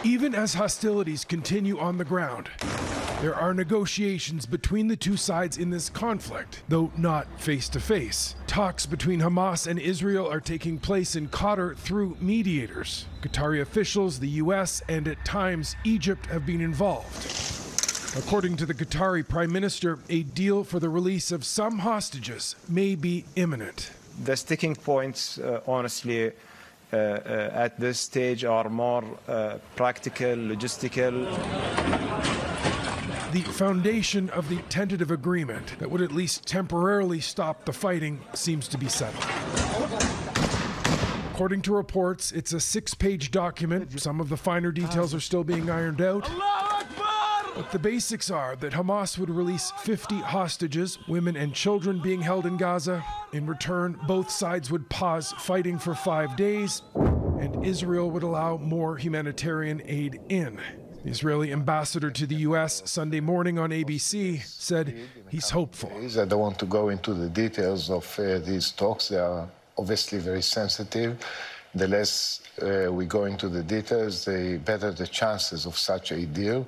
Even as hostilities continue on the ground, there are negotiations between the two sides in this conflict, though not face-to-face. Talks between Hamas and Israel are taking place in Qatar through mediators. Qatari officials, the U.S., and at times Egypt have been involved. According to the Qatari Prime Minister, a deal for the release of some hostages may be imminent. The sticking points, honestly, at this stage are more practical, logistical. The foundation of the tentative agreement that would at least temporarily stop the fighting seems to be settled. According to reports, it's a 6-page document. Some of the finer details are still being ironed out. But the basics are that Hamas would release 50 hostages, women and children being held in Gaza. In return, both sides would pause fighting for 5 days, and Israel would allow more humanitarian aid in. The Israeli ambassador to the U.S. Sunday morning on ABC said he's hopeful. I don't want to go into the details of these talks. They are obviously very sensitive. The less we go into the details, the better the chances of such a deal.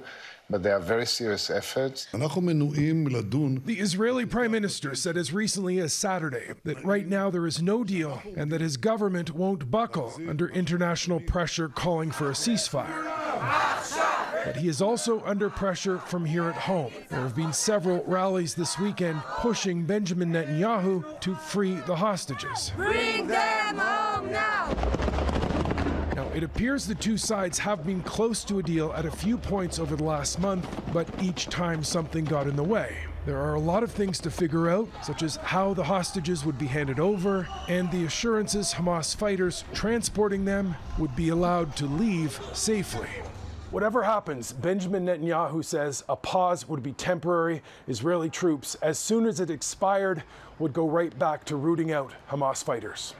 But they are very serious efforts. The Israeli Prime Minister said as recently as Saturday that right now there is no deal and that his government won't buckle under international pressure calling for a ceasefire. But he is also under pressure from here at home. There have been several rallies this weekend pushing Benjamin Netanyahu to free the hostages. Bring them home now! Now, it appears the two sides have been close to a deal at a few points over the last month, but each time something got in the way. There are a lot of things to figure out, such as how the hostages would be handed over and the assurances Hamas fighters transporting them would be allowed to leave safely. Whatever happens, Benjamin Netanyahu says a pause would be temporary. Israeli troops, as soon as it expired, would go right back to rooting out Hamas fighters.